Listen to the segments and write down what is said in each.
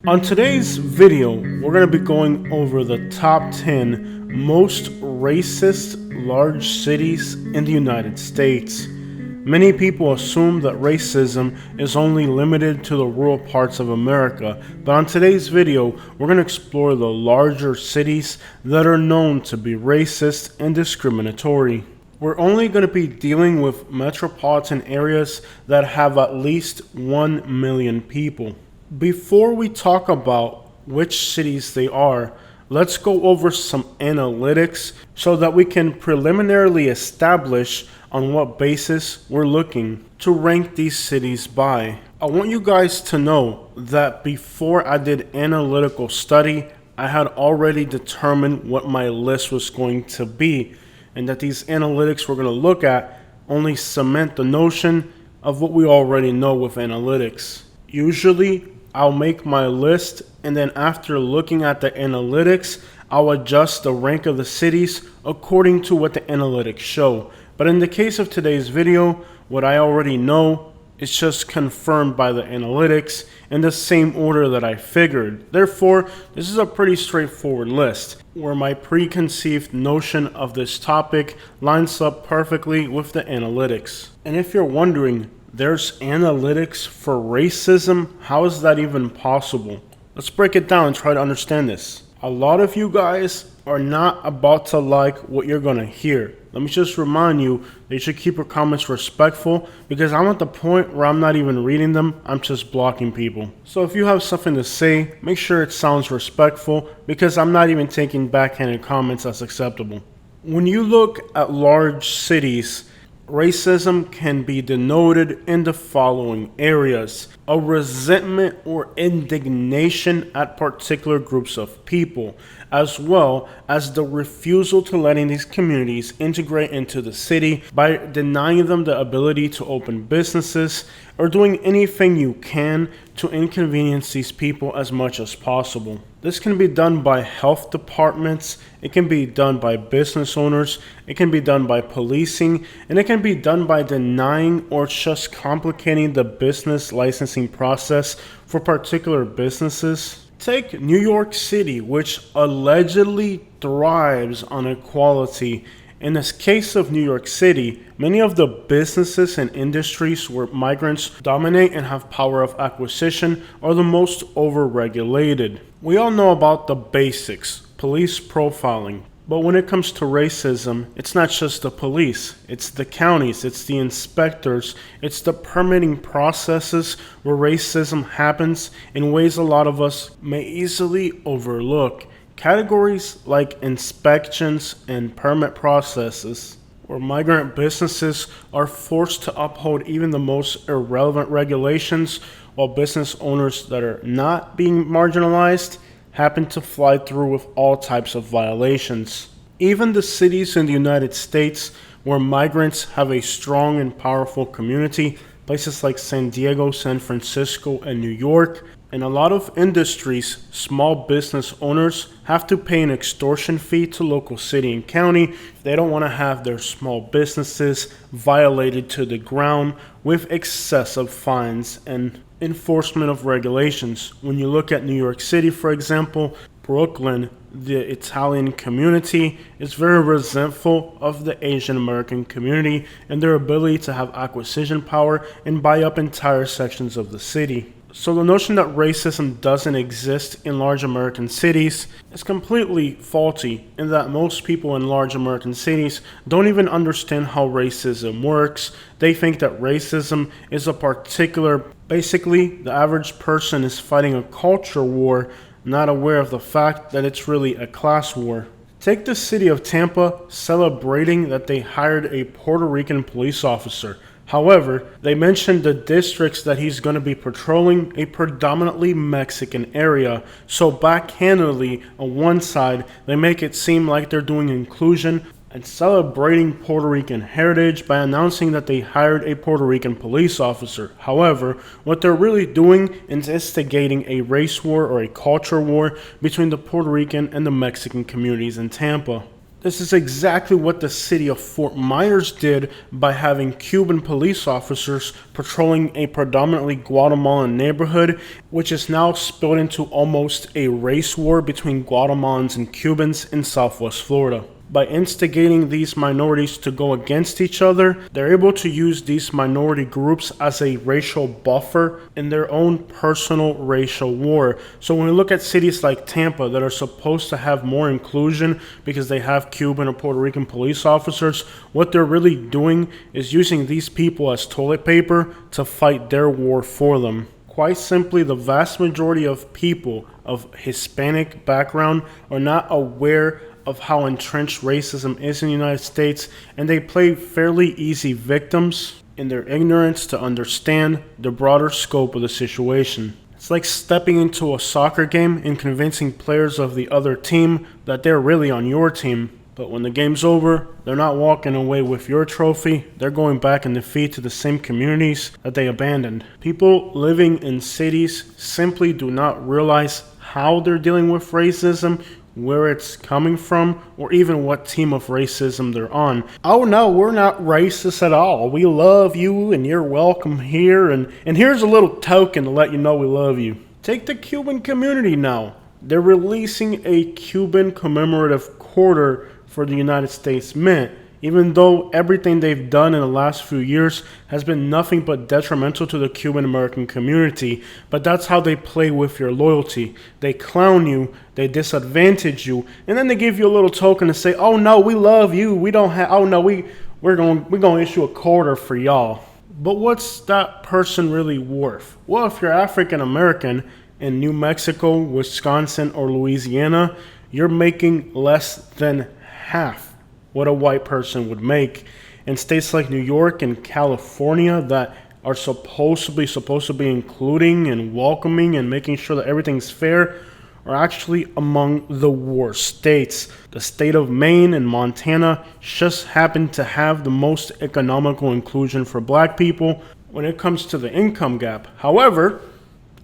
On today's video, we're going to be going over the top 10 most racist large cities in the United States. Many people assume that racism is only limited to the rural parts of America, but on today's video, we're going to explore the larger cities that are known to be racist and discriminatory. We're only going to be dealing with metropolitan areas that have at least 1 million people. Before we talk about which cities they are, let's go over some analytics so that we can preliminarily establish on what basis we're looking to rank these cities by. I want you guys to know that before I did analytical study, I had already determined what my list was going to be, and that these analytics we're going to look at only cement the notion of what we already know with analytics. Usually, I'll make my list, and then after looking at the analytics, I'll adjust the rank of the cities according to what the analytics show. But in the case of today's video, what I already know is just confirmed by the analytics in the same order that I figured. Therefore, this is a pretty straightforward list, where my preconceived notion of this topic lines up perfectly with the analytics. And if you're wondering, there's analytics for racism? How is that even possible? Let's break it down and try to understand this. A lot of you guys are not about to like what you're going to hear. Let me just remind you that you should keep your comments respectful, because I'm at the point where I'm not even reading them, I'm just blocking people. So if you have something to say, make sure it sounds respectful, because I'm not even taking backhanded comments as acceptable. When you look at large cities, racism can be denoted in the following areas: a resentment or indignation at particular groups of people, as well as the refusal to letting these communities integrate into the city by denying them the ability to open businesses or doing anything you can to inconvenience these people as much as possible. This can be done by health departments, it can be done by business owners, it can be done by policing, and it can be done by denying or just complicating the business licensing process for particular businesses. Take New York City, which allegedly thrives on equality. In this case of New York City, many of the businesses and industries where migrants dominate and have power of acquisition are the most overregulated. We all know about the basics, police profiling. But when it comes to racism, it's not just the police, it's the counties, it's the inspectors, it's the permitting processes where racism happens in ways a lot of us may easily overlook. Categories like inspections and permit processes, where migrant businesses are forced to uphold even the most irrelevant regulations, while business owners that are not being marginalized happen to fly through with all types of violations. Even the cities in the United States where migrants have a strong and powerful community, places like San Diego, San Francisco, and New York, in a lot of industries, small business owners have to pay an extortion fee to local city and county if they don't want to have their small businesses violated to the ground with excessive fines and enforcement of regulations. When you look at New York City, for example, Brooklyn, the Italian community is very resentful of the Asian American community and their ability to have acquisition power and buy up entire sections of the city. So the notion that racism doesn't exist in large American cities is completely faulty, in that most people in large American cities don't even understand how racism works. They think that racism is a particular, basically the average person is fighting a culture war, not aware of the fact that it's really a class war. Take the city of Tampa celebrating that they hired a Puerto Rican police officer. However, they mentioned the districts that he's going to be patrolling a predominantly Mexican area. So backhandedly, on one side, they make it seem like they're doing inclusion and celebrating Puerto Rican heritage by announcing that they hired a Puerto Rican police officer. However, what they're really doing is instigating a race war or a culture war between the Puerto Rican and the Mexican communities in Tampa. This is exactly what the city of Fort Myers did by having Cuban police officers patrolling a predominantly Guatemalan neighborhood, which is now spilled into almost a race war between Guatemalans and Cubans in Southwest Florida. By instigating these minorities to go against each other, they're able to use these minority groups as a racial buffer in their own personal racial war. So when we look at cities like Tampa that are supposed to have more inclusion because they have Cuban or Puerto Rican police officers, what they're really doing is using these people as toilet paper to fight their war for them. Quite simply, the vast majority of people of Hispanic background are not aware of how entrenched racism is in the United States, and they play fairly easy victims in their ignorance to understand the broader scope of the situation. It's like stepping into a soccer game and convincing players of the other team that they're really on your team. But when the game's over, they're not walking away with your trophy. They're going back in defeat to the same communities that they abandoned. People living in cities simply do not realize how they're dealing with racism, where it's coming from, or even what team of racism they're on. Oh no, we're not racist at all. We love you and you're welcome here, and here's a little token to let you know we love you. Take the Cuban community now. They're releasing a Cuban commemorative quarter for the United States Mint, even though everything they've done in the last few years has been nothing but detrimental to the Cuban American community. But that's how they play with your loyalty. They clown you, they disadvantage you, and then they give you a little token to say, oh no, we love you, we don't have, oh no, we're going to issue a quarter for y'all. But what's that person really worth? Well, if you're African American in New Mexico, Wisconsin, or Louisiana, you're making less than half what a white person would make. In states like New York and California that are supposed to be including and welcoming and making sure that everything's fair, are actually among the worst states. The state of Maine and Montana just happen to have the most economical inclusion for black people when it comes to the income gap. However,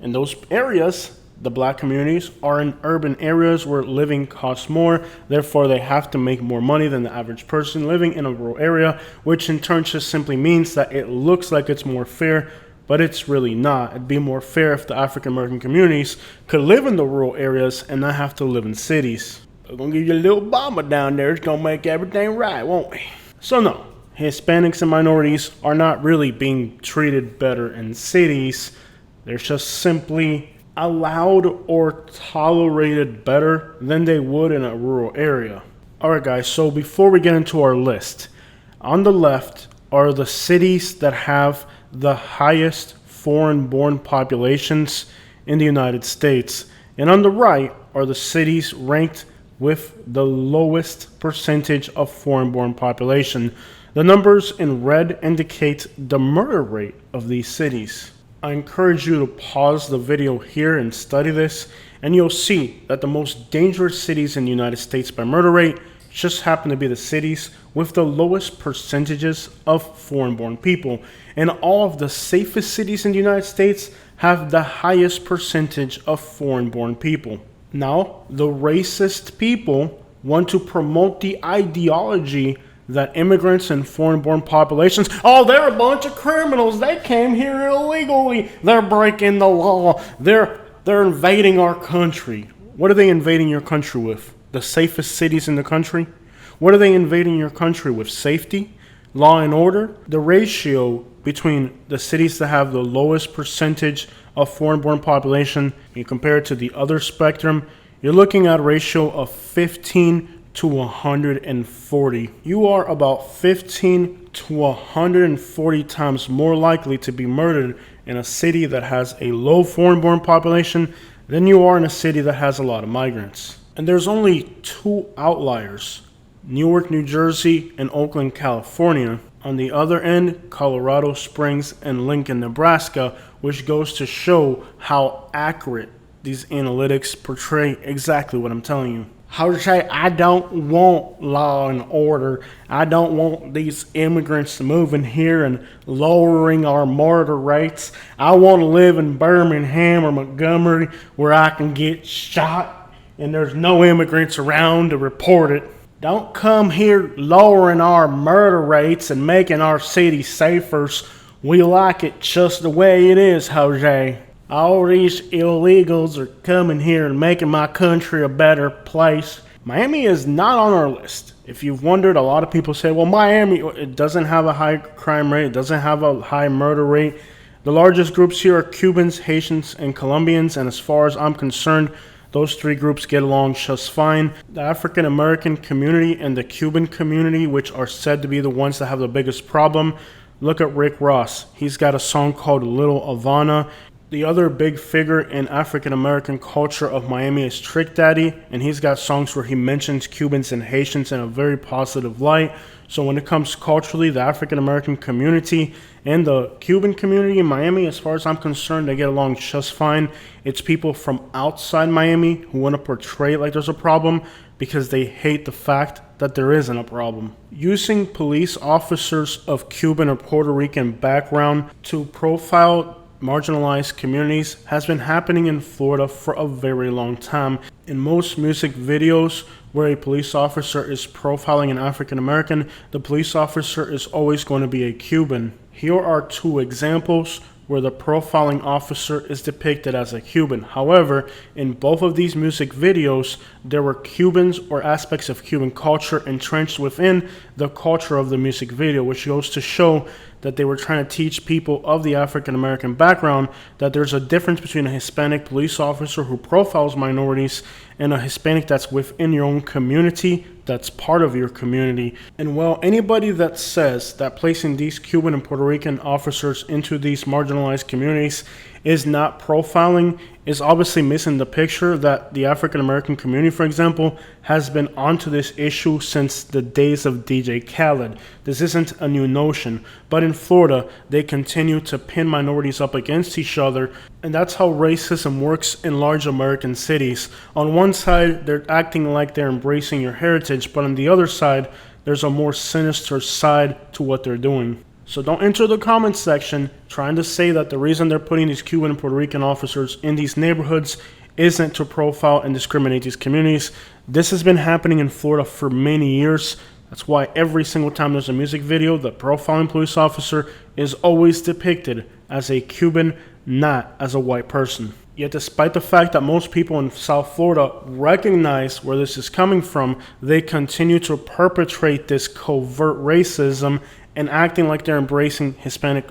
in those areas, the black communities are in urban areas where living costs more, therefore they have to make more money than the average person living in a rural area, which in turn just simply means that it looks like it's more fair, but it's really not. It'd be more fair if the African American communities could live in the rural areas and not have to live in cities. We're gonna give you a little Obama down there, it's gonna make everything right, won't we? So no, Hispanics and minorities are not really being treated better in cities. They're just simply allowed or tolerated better than they would in a rural area. Alright guys, so before we get into our list, on the left are the cities that have the highest foreign-born populations in the United States, and on the right are the cities ranked with the lowest percentage of foreign-born population. The numbers in red indicate the murder rate of these cities. I encourage you to pause the video here and study this, and you'll see that the most dangerous cities in the United States by murder rate just happen to be the cities with the lowest percentages of foreign-born people. And all of the safest cities in the United States have the highest percentage of foreign-born people. Now, the racist people want to promote the ideology that immigrants and foreign-born populations, oh, they're a bunch of criminals. They came here illegally. They're breaking the law. They're invading our country. What are they invading your country with? The safest cities in the country? What are they invading your country with? Safety? Law and order? The ratio between the cities that have the lowest percentage of foreign-born population, you compare it to the other spectrum, you're looking at a ratio of 15 to 140. You are about 15 to 140 times more likely to be murdered in a city that has a low foreign-born population than you are in a city that has a lot of migrants. And there's only two outliers, Newark, New Jersey, and Oakland, California. On the other end, Colorado Springs and Lincoln, Nebraska, which goes to show how accurate these analytics portray exactly what I'm telling you. How to say, I don't want law and order. I don't want these immigrants moving here and lowering our murder rates. I want to live in Birmingham or Montgomery where I can get shot and there's no immigrants around to report it. Don't come here lowering our murder rates and making our city safer. We like it just the way it is, Jose. All these illegals are coming here and making my country a better place. Miami is not on our list. If you've wondered, a lot of people say, well, Miami, it doesn't have a high crime rate. It doesn't have a high murder rate. The largest groups here are Cubans, Haitians, and Colombians. And as far as I'm concerned, those three groups get along just fine. The African American community and the Cuban community, which are said to be the ones that have the biggest problem, look at Rick Ross. He's got a song called Little Havana. The other big figure in African American culture of Miami is Trick Daddy, and he's got songs where he mentions Cubans and Haitians in a very positive light. So when it comes culturally, the African American community and the Cuban community in Miami, as far as I'm concerned, they get along just fine. It's people from outside Miami who want to portray it like there's a problem because they hate the fact that there isn't a problem. Using police officers of Cuban or Puerto Rican background to profile marginalized communities has been happening in Florida for a very long time. In most music videos where a police officer is profiling an African American, the police officer is always going to be a Cuban. Here are two examples where the profiling officer is depicted as a Cuban. However, in both of these music videos, there were Cubans or aspects of Cuban culture entrenched within the culture of the music video, which goes to show that they were trying to teach people of the African American background that there's a difference between a Hispanic police officer who profiles minorities and a Hispanic that's within your own community, that's part of your community. And well, anybody that says that placing these Cuban and Puerto Rican officers into these marginalized communities is not profiling is obviously missing the picture that the African American community, for example, has been onto this issue since the days of DJ Khaled. This isn't a new notion, but in Florida, they continue to pin minorities up against each other, and that's how racism works in large American cities. On one side, they're acting like they're embracing your heritage, but on the other side, there's a more sinister side to what they're doing. So don't enter the comments section trying to say that the reason they're putting these Cuban and Puerto Rican officers in these neighborhoods isn't to profile and discriminate these communities. This has been happening in Florida for many years. That's why every single time there's a music video, the profiling police officer is always depicted as a Cuban, not as a white person. Yet despite the fact that most people in South Florida recognize where this is coming from, they continue to perpetrate this covert racism and acting like they're embracing Hispanic,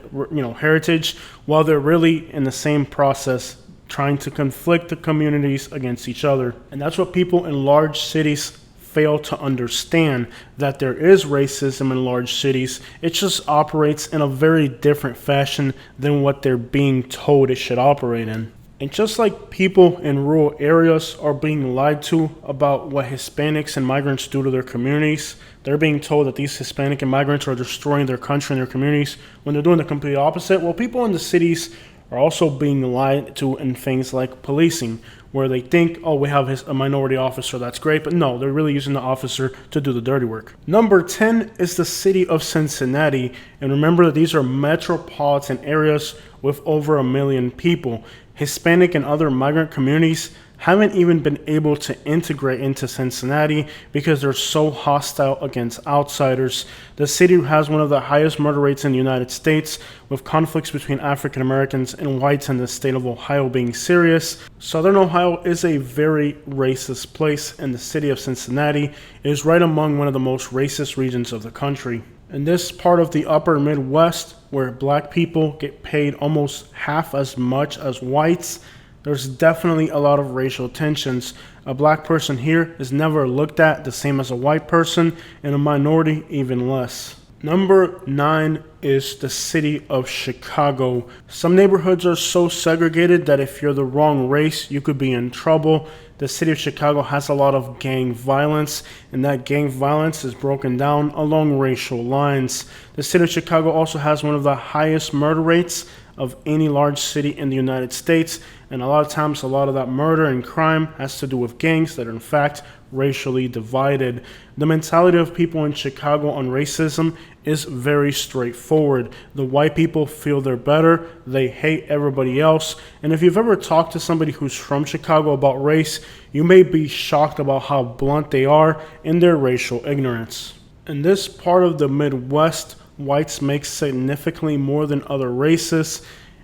heritage, while they're really in the same process trying to conflict the communities against each other. And that's what people in large cities fail to understand, that there is racism in large cities. It just operates in a very different fashion than what they're being told it should operate in. And just like people in rural areas are being lied to about what Hispanics and migrants do to their communities, they're being told that these Hispanic and migrants are destroying their country and their communities when they're doing the complete opposite. Well, people in the cities are also being lied to in things like policing, where they think, oh, we have a minority officer, that's great, but no, they're really using the officer to do the dirty work. Number 10 is the city of Cincinnati, and remember that these are metropolitan areas with over 1 million people. Hispanic and other migrant communities haven't even been able to integrate into Cincinnati because they're so hostile against outsiders. The city has one of the highest murder rates in the United States, with conflicts between African Americans and whites in the state of Ohio being serious. Southern Ohio is a very racist place, and the city of Cincinnati is right among one of the most racist regions of the country. In this part of the upper Midwest, where black people get paid almost half as much as whites, there's definitely a lot of racial tensions. A black person here is never looked at the same as a white person, and a minority even less. Number 9 is the city of Chicago. Some neighborhoods are so segregated that if you're the wrong race, you could be in trouble. The city of Chicago has a lot of gang violence, and that gang violence is broken down along racial lines. The city of Chicago also has one of the highest murder rates of any large city in the United States, And a lot of times, a lot of that murder and crime has to do with gangs that are in fact racially divided. The mentality of people in Chicago on racism is very straightforward. The white people feel they're better, they hate everybody else, and if you've ever talked to somebody who's from Chicago about race, you may be shocked about how blunt they are in their racial ignorance. In this part of the Midwest, whites make significantly more than other races,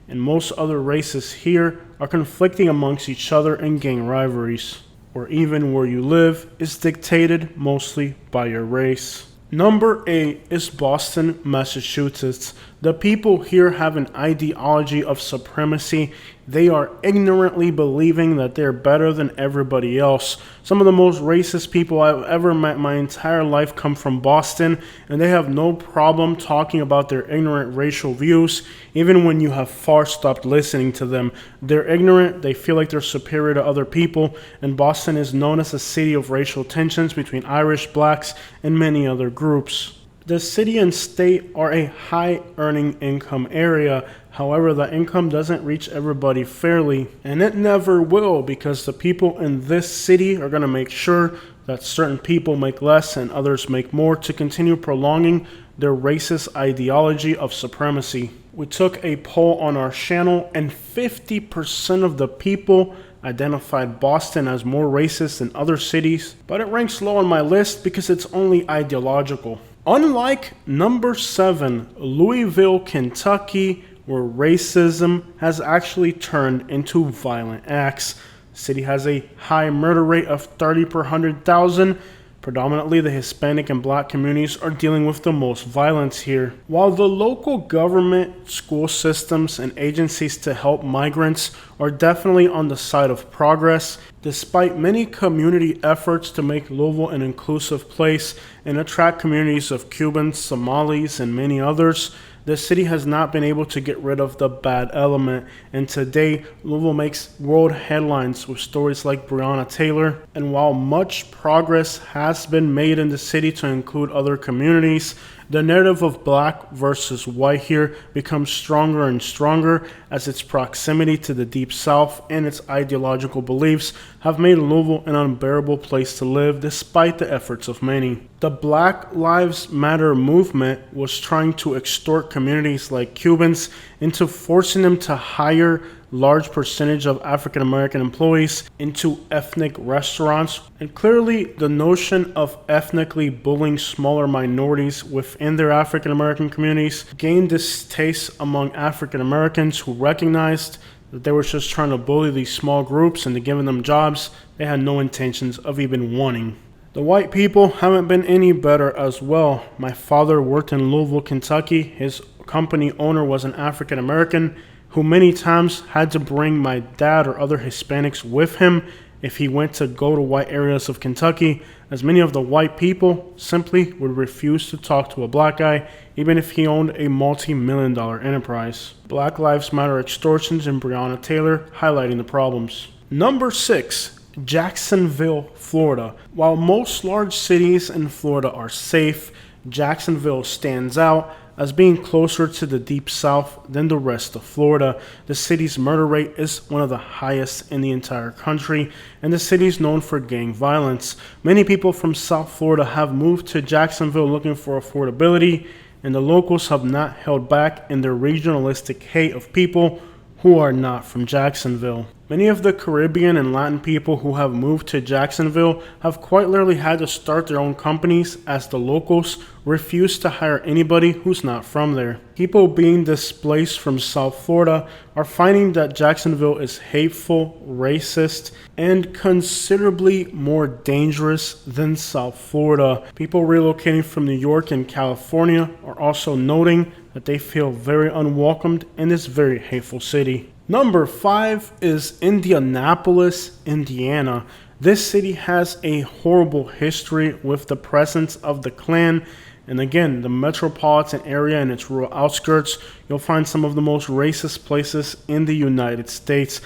and most other races here are conflicting amongst each other in gang rivalries, or even where you live is dictated mostly by your race. Number 8 is Boston, Massachusetts. The people here have an ideology of supremacy. They are ignorantly believing that they're better than everybody else. Some of the most racist people I've ever met in my entire life come from Boston, and they have no problem talking about their ignorant racial views, even when you have far stopped listening to them. They're ignorant, they feel like they're superior to other people, and Boston is known as a city of racial tensions between Irish, blacks, and many other groups. The city and state are a high earning income area. However, the income doesn't reach everybody fairly, and it never will, because the people in this city are going to make sure that certain people make less and others make more to continue prolonging their racist ideology of supremacy. We took a poll on our channel, and 50% of the people identified Boston as more racist than other cities, but it ranks low on my list because it's only ideological. Unlike number 7, Louisville, Kentucky, where racism has actually turned into violent acts. The city has a high murder rate of 30 per 100,000. Predominantly, the Hispanic and black communities are dealing with the most violence here. While the local government, school systems, and agencies to help migrants are definitely on the side of progress, despite many community efforts to make Louisville an inclusive place and attract communities of Cubans, Somalis, and many others, the city has not been able to get rid of the bad element, and today Louisville makes world headlines with stories like Breonna Taylor. And while much progress has been made in the city to include other communities, the narrative of black versus white here becomes stronger and stronger as its proximity to the Deep South and its ideological beliefs have made Louisville an unbearable place to live despite the efforts of many. The Black Lives Matter movement was trying to extort communities like Cubans into forcing them to hire large percentage of African American employees into ethnic restaurants, and clearly the notion of ethnically bullying smaller minorities within their African American communities gained distaste among African Americans who recognized that they were just trying to bully these small groups into giving them jobs they had no intentions of even wanting. The white people haven't been any better as well. My father worked in Louisville, Kentucky. His company owner was an African American who many times had to bring my dad or other Hispanics with him if he went to go to white areas of Kentucky, as many of the white people simply would refuse to talk to a black guy, even if he owned a multi-million-dollar enterprise. Black Lives Matter extortions and Breonna Taylor highlighting the problems. Number 6, Jacksonville, Florida. While most large cities in Florida are safe, Jacksonville stands out as being closer to the Deep South than the rest of Florida. The city's murder rate is one of the highest in the entire country, and the city is known for gang violence. Many people from South Florida have moved to Jacksonville looking for affordability, and the locals have not held back in their regionalistic hate of people who are not from Jacksonville. Many of the Caribbean and Latin people who have moved to Jacksonville have quite literally had to start their own companies, as the locals refuse to hire anybody who's not from there. People being displaced from South Florida are finding that Jacksonville is hateful, racist, and considerably more dangerous than South Florida. People relocating from New York and California are also noting that they feel very unwelcomed in this very hateful city. Number 5 is Indianapolis, Indiana. This city has a horrible history with the presence of the Klan, and again, the metropolitan area and its rural outskirts, you'll find some of the most racist places in the United States.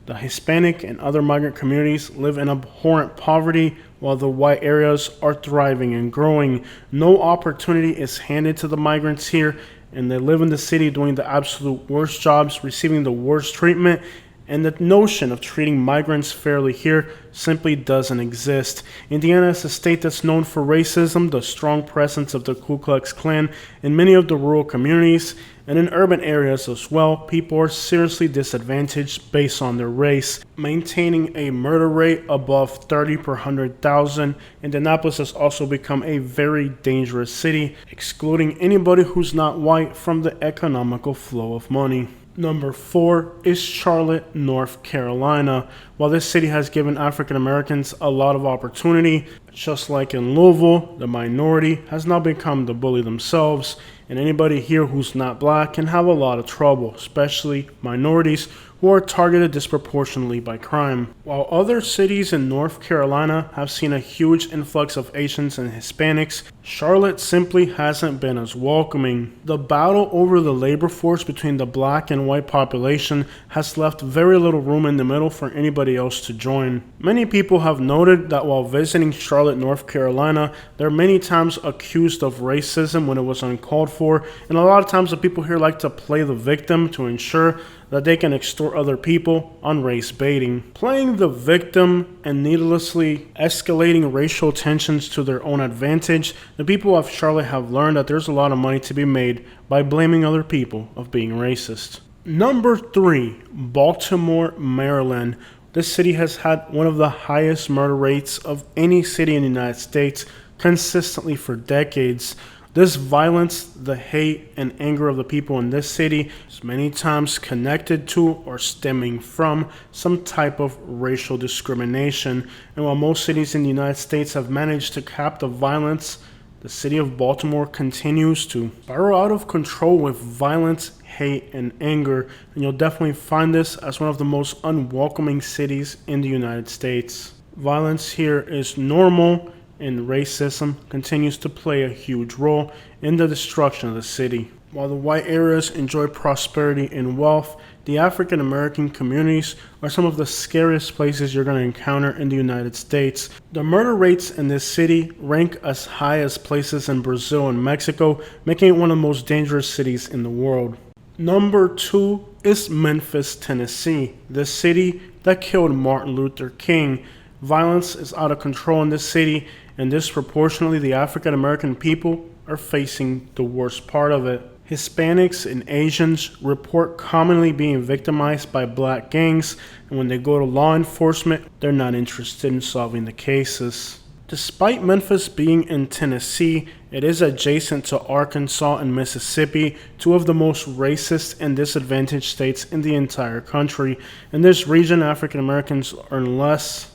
The Hispanic and other migrant communities live in abhorrent poverty, while the white areas are thriving and growing. No opportunity is handed to the migrants here, and they live in the city doing the absolute worst jobs, receiving the worst treatment, and the notion of treating migrants fairly here simply doesn't exist. Indiana is a state that's known for racism, the strong presence of the Ku Klux Klan in many of the rural communities, and in urban areas as well. People are seriously disadvantaged based on their race. Maintaining a murder rate above 30 per 100,000, Indianapolis has also become a very dangerous city, excluding anybody who's not white from the economical flow of money. Number 4 is Charlotte, North Carolina. While this city has given African Americans a lot of opportunity, just like in Louisville, the minority has now become the bully themselves, and anybody here who's not black can have a lot of trouble, especially minorities who are targeted disproportionately by crime. While other cities in North Carolina have seen a huge influx of Asians and Hispanics, Charlotte simply hasn't been as welcoming. The battle over the labor force between the black and white population has left very little room in the middle for anybody else to join. Many people have noted that while visiting Charlotte, North Carolina, they're many times accused of racism when it was uncalled for, and a lot of times the people here like to play the victim to ensure that they can extort other people on race baiting. Playing the victim and needlessly escalating racial tensions to their own advantage, the people of Charlotte have learned that there's a lot of money to be made by blaming other people of being racist. Number 3, Baltimore, Maryland. This city has had one of the highest murder rates of any city in the United States consistently for decades. This violence, the hate, and anger of the people in this city is many times connected to or stemming from some type of racial discrimination. And while most cities in the United States have managed to cap the violence, the city of Baltimore continues to spiral out of control with violence, hate, and anger. And you'll definitely find this as one of the most unwelcoming cities in the United States. Violence here is normal, and racism continues to play a huge role in the destruction of the city. While the white areas enjoy prosperity and wealth, the African American communities are some of the scariest places you're going to encounter in the United States. The murder rates in this city rank as high as places in Brazil and Mexico, making it one of the most dangerous cities in the world. Number 2 is Memphis, Tennessee, the city that killed Martin Luther King. Violence is out of control in this city, and disproportionately the African American people are facing the worst part of it. Hispanics and Asians report commonly being victimized by black gangs, and when they go to law enforcement, they're not interested in solving the cases. Despite Memphis being in Tennessee, it is adjacent to Arkansas and Mississippi, two of the most racist and disadvantaged states in the entire country. In this region, African Americans earn less,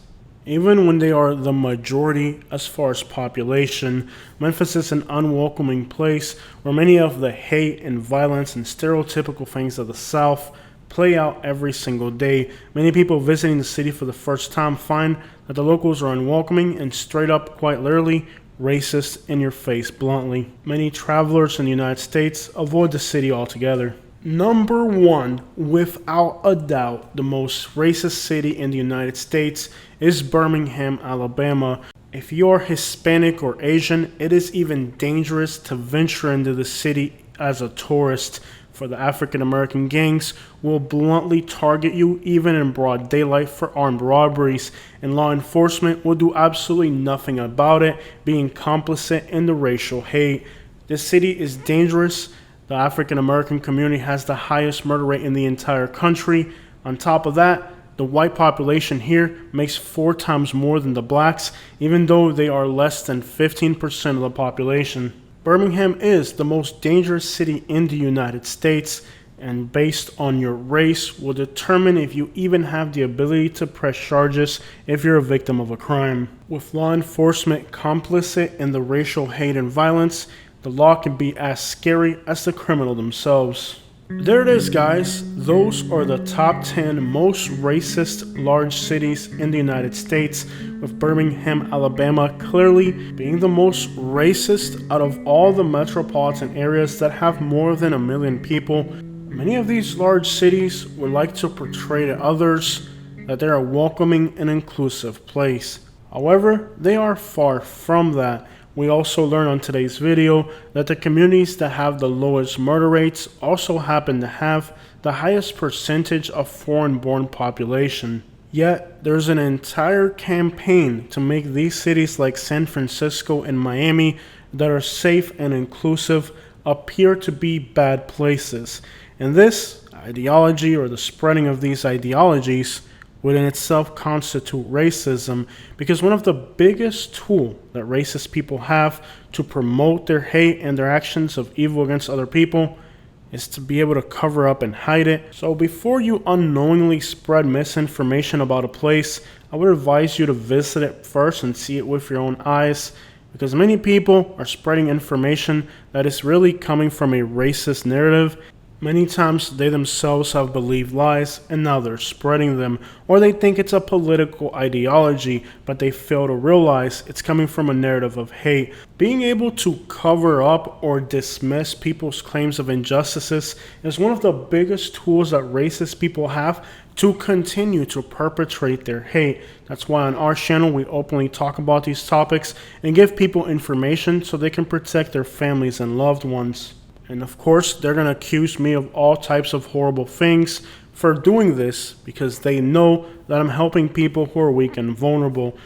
even when they are the majority as far as population. Memphis is an unwelcoming place where many of the hate and violence and stereotypical things of the South play out every single day. Many people visiting the city for the first time find that the locals are unwelcoming and straight up, quite literally, racist in your face bluntly. Many travelers in the United States avoid the city altogether. Number 1, without a doubt, the most racist city in the United States is Birmingham, Alabama. If you are Hispanic or Asian, it is even dangerous to venture into the city as a tourist, for the African American gangs will bluntly target you even in broad daylight for armed robberies, and law enforcement will do absolutely nothing about it, being complicit in the racial hate. This city is dangerous. The African American community has the highest murder rate in the entire country. On top of that, the white population here makes 4 times more than the blacks, even though they are less than 15% of the population. Birmingham is the most dangerous city in the United States, and based on your race will determine if you even have the ability to press charges if you're a victim of a crime. With law enforcement complicit in the racial hate and violence, the law can be as scary as the criminal themselves. There it is, guys. Those are the top 10 most racist large cities in the United States, with Birmingham, Alabama clearly being the most racist out of all the metropolitan areas that have more than 1 million people. Many of these large cities would like to portray to others that they're a welcoming and inclusive place. However, they are far from that. We also learn on today's video that the communities that have the lowest murder rates also happen to have the highest percentage of foreign-born population. Yet, there's an entire campaign to make these cities like San Francisco and Miami that are safe and inclusive appear to be bad places. And this ideology, or the spreading of these ideologies, would in itself constitute racism, because one of the biggest tools that racist people have to promote their hate and their actions of evil against other people is to be able to cover up and hide it. So before you unknowingly spread misinformation about a place, I would advise you to visit it first and see it with your own eyes, because many people are spreading information that is really coming from a racist narrative. Many times they themselves have believed lies and now they're spreading them, or they think it's a political ideology, but they fail to realize it's coming from a narrative of hate. Being able to cover up or dismiss people's claims of injustices is one of the biggest tools that racist people have to continue to perpetrate their hate. That's why on our channel we openly talk about these topics and give people information so they can protect their families and loved ones. And of course, they're going to accuse me of all types of horrible things for doing this, because they know that I'm helping people who are weak and vulnerable.